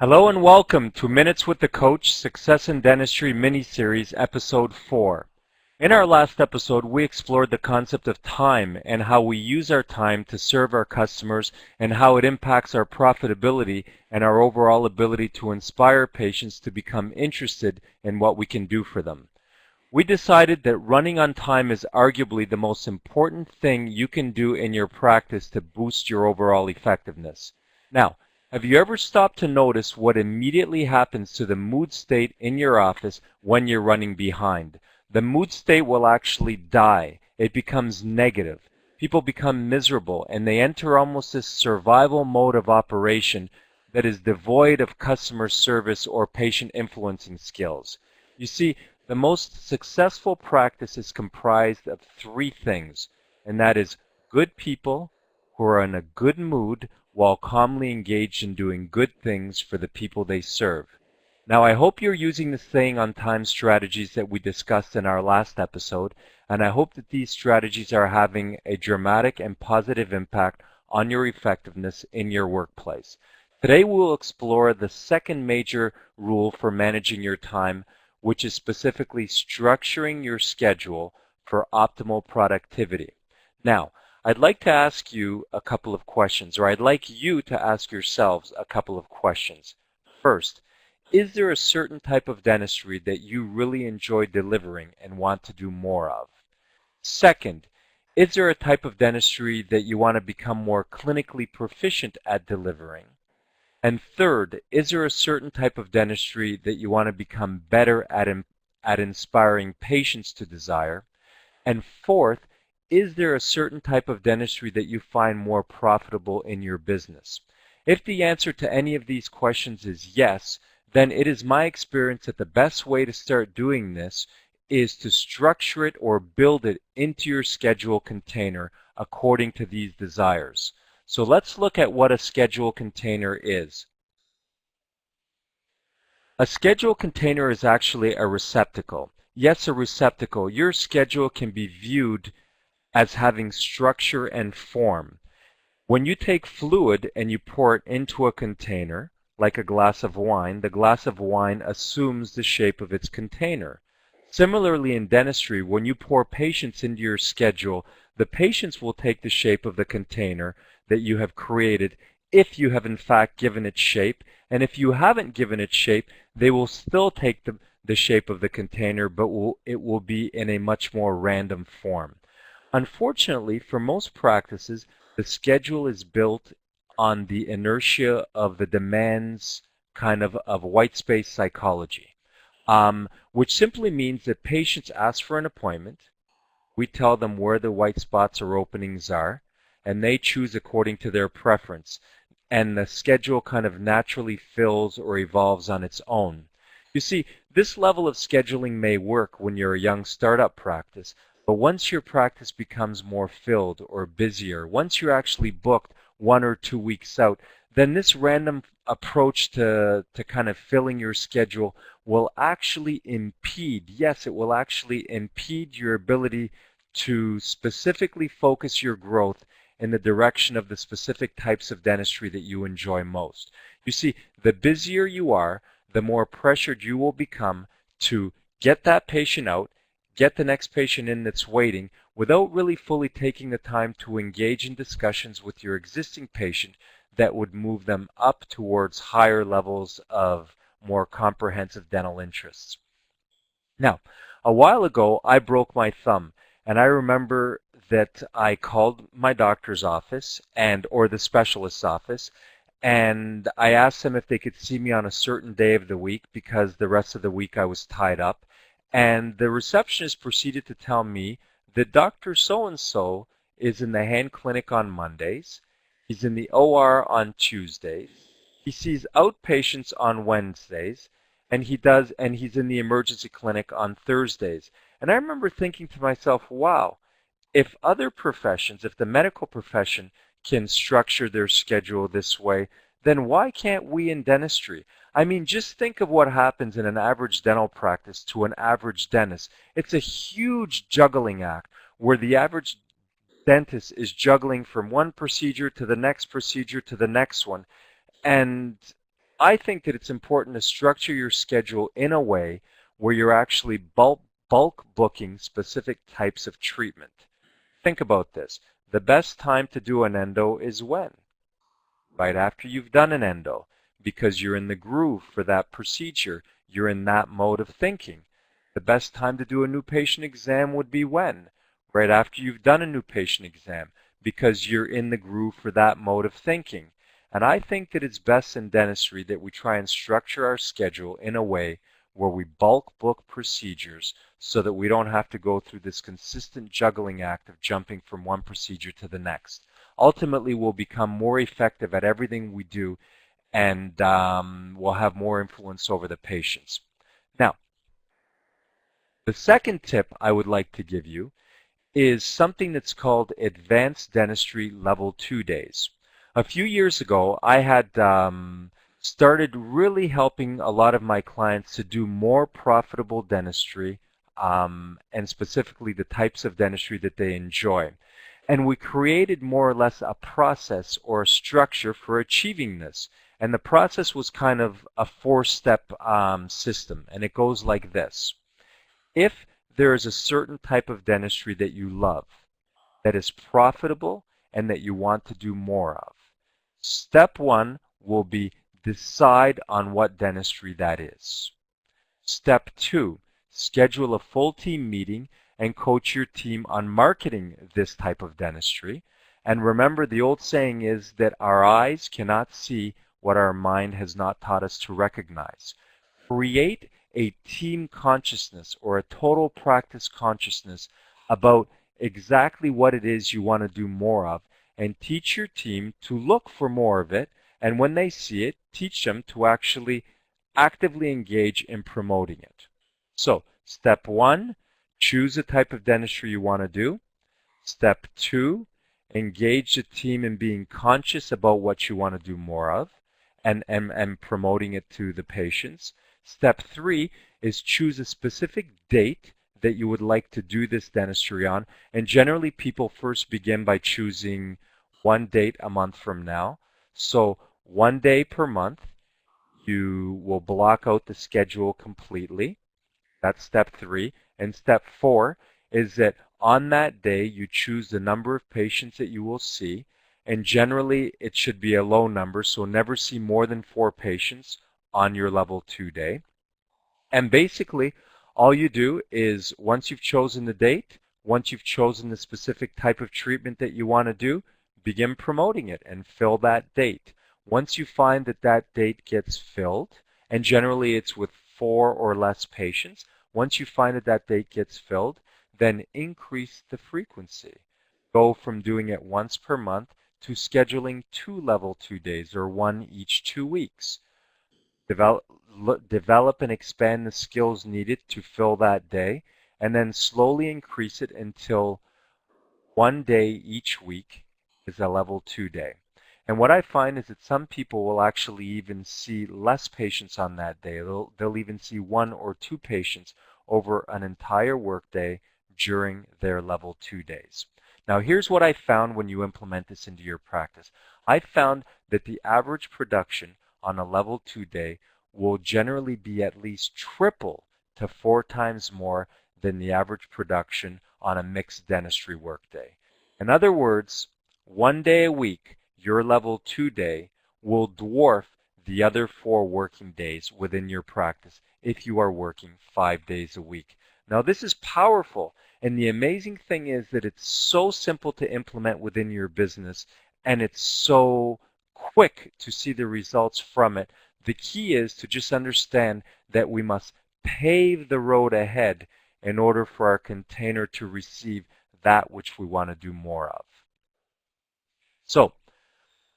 Hello and welcome to Minutes with the Coach Success in Dentistry mini-series episode 4. In our last episode, we explored the concept of time and how we use our time to serve our customers and how it impacts our profitability and our overall ability to inspire patients to become interested in what we can do for them. We decided that running on time is arguably the most important thing you can do in your practice to boost your overall effectiveness. Now, have you ever stopped to notice what immediately happens to the mood state in your office when you're running behind? The mood state will actually die. It becomes negative. People become miserable and they enter almost this survival mode of operation that is devoid of customer service or patient influencing skills. You see, the most successful practice is comprised of three things, and that is good people who are in a good mood while calmly engaged in doing good things for the people they serve. Now, I hope you're using the staying on time strategies that we discussed in our last episode, and I hope that these strategies are having a dramatic and positive impact on your effectiveness in your workplace. Today, we'll explore the second major rule for managing your time, which is specifically structuring your schedule for optimal productivity. Now, I'd like to ask you a couple of questions, or I'd like you to ask yourselves a couple of questions. First, is there a certain type of dentistry that you really enjoy delivering and want to do more of? Second, is there a type of dentistry that you want to become more clinically proficient at delivering? And third, is there a certain type of dentistry that you want to become better at inspiring patients to desire? And fourth, is there a certain type of dentistry that you find more profitable in your business? If the answer to any of these questions is yes, then it is my experience that the best way to start doing this is to structure it or build it into your schedule container according to these desires. So let's look at what a schedule container is. A schedule container is actually a receptacle. Yes, a receptacle. Your schedule can be viewed as having structure and form. When you take fluid and you pour it into a container, like a glass of wine, the glass of wine assumes the shape of its container. Similarly, in dentistry, when you pour patients into your schedule, the patients will take the shape of the container that you have created if you have in fact given it shape, and if you haven't given it shape, they will still take the shape of the container, but it will be in a much more random form. Unfortunately, for most practices, the schedule is built on the inertia of the demands of white space psychology, which simply means that patients ask for an appointment, we tell them where the white spots or openings are, and they choose according to their preference, and the schedule kind of naturally fills or evolves on its own. You see, this level of scheduling may work when you're a young startup practice, but once your practice becomes more filled or busier, once you're actually booked 1 or 2 weeks out, then this random approach to kind of filling your schedule will actually impede, yes, it will actually impede your ability to specifically focus your growth in the direction of the specific types of dentistry that you enjoy most. You see, the busier you are, the more pressured you will become to get that patient out, get the next patient in that's waiting, without really fully taking the time to engage in discussions with your existing patient that would move them up towards higher levels of more comprehensive dental interests. Now, a while ago, I broke my thumb, and I remember that I called my doctor's office or the specialist's office, and I asked them if they could see me on a certain day of the week because the rest of the week I was tied up. And the receptionist proceeded to tell me that Dr. So-and-so is in the hand clinic on Mondays, he's in the OR on Tuesdays, he sees outpatients on Wednesdays, and he's in the emergency clinic on Thursdays. And I remember thinking to myself, wow, if other professions, if the medical profession can structure their schedule this way, then why can't we in dentistry? I mean, just think of what happens in an average dental practice to an average dentist. It's a huge juggling act where the average dentist is juggling from one procedure to the next procedure to the next one. And I think that it's important to structure your schedule in a way where you're actually bulk booking specific types of treatment. Think about this. The best time to do an endo is when? Right after you've done an endo, because you're in the groove for that procedure. You're in that mode of thinking. The best time to do a new patient exam would be when? Right after you've done a new patient exam, because you're in the groove for that mode of thinking. And I think that it's best in dentistry that we try and structure our schedule in a way where we bulk book procedures so that we don't have to go through this consistent juggling act of jumping from one procedure to the next. Ultimately, we'll become more effective at everything we do, and we'll have more influence over the patients. Now, the second tip I would like to give you is something that's called Advanced Dentistry Level 2 Days. A few years ago, I had started really helping a lot of my clients to do more profitable dentistry, and specifically the types of dentistry that they enjoy. And we created more or less a process or a structure for achieving this. And the process was kind of a four-step system, and it goes like this. If there is a certain type of dentistry that you love, that is profitable, and that you want to do more of, step one will be decide on what dentistry that is. Step two, schedule a full team meeting and coach your team on marketing this type of dentistry. And remember, the old saying is that our eyes cannot see what our mind has not taught us to recognize. Create a team consciousness or a total practice consciousness about exactly what it is you want to do more of, and teach your team to look for more of it, and when they see it, teach them to actually actively engage in promoting it. So, step one, choose the type of dentistry you want to do. Step two, engage the team in being conscious about what you want to do more of, and promoting it to the patients. Step three is choose a specific date that you would like to do this dentistry on. And generally people first begin by choosing one date a month from now. So one day per month, you will block out the schedule completely. That's step three. And step four is that on that day you choose the number of patients that you will see. And generally it should be a low number, so never see more than 4 patients on your level 2 day. And basically, all you do is once you've chosen the date, once you've chosen the specific type of treatment that you want to do, begin promoting it and fill that date. Once you find that that date gets filled, and generally it's with 4 or less patients, once you find that that date gets filled, then increase the frequency. Go from doing it once per month to scheduling 2 level 2 days or 1 each 2 weeks. Develop and expand the skills needed to fill that day, and then slowly increase it until 1 day each week is a level 2 day. And what I find is that some people will actually even see less patients on that day. They'll even see 1 or 2 patients over an entire workday during their level 2 days. Now here's what I found when you implement this into your practice. I found that the average production on a level 2 day will generally be at least triple to 4 times more than the average production on a mixed dentistry workday. In other words, 1 day a week, your level 2 day will dwarf the other 4 working days within your practice if you are working 5 days a week. Now this is powerful, and the amazing thing is that it's so simple to implement within your business, and it's so quick to see the results from it. The key is to just understand that we must pave the road ahead in order for our container to receive that which we want to do more of. So,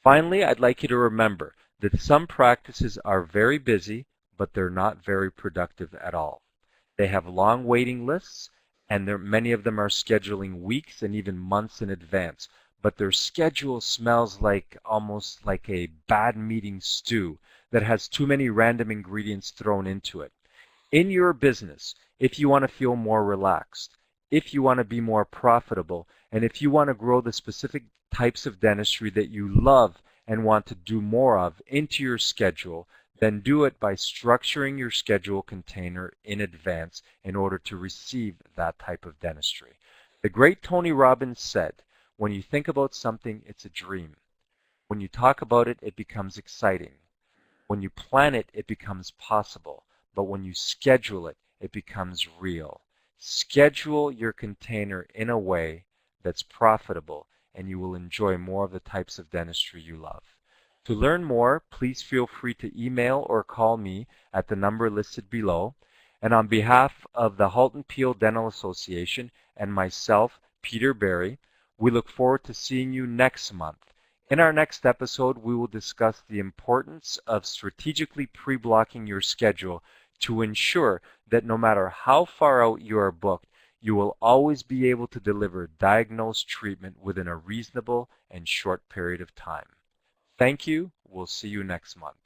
finally, I'd like you to remember that some practices are very busy, but they're not very productive at all. They have long waiting lists, and many of them are scheduling weeks and even months in advance. But their schedule smells like almost like a bad meeting stew that has too many random ingredients thrown into it. In your business, if you want to feel more relaxed, if you want to be more profitable, and if you want to grow the specific types of dentistry that you love and want to do more of into your schedule, then do it by structuring your schedule container in advance in order to receive that type of dentistry. The great Tony Robbins said, when you think about something, it's a dream. When you talk about it, it becomes exciting. When you plan it, it becomes possible. But when you schedule it, it becomes real. Schedule your container in a way that's profitable, and you will enjoy more of the types of dentistry you love. To learn more, please feel free to email or call me at the number listed below. And on behalf of the Halton Peel Dental Association and myself, Peter Barry, we look forward to seeing you next month. In our next episode, we will discuss the importance of strategically pre-blocking your schedule to ensure that no matter how far out you are booked, you will always be able to deliver diagnosed treatment within a reasonable and short period of time. Thank you. We'll see you next month.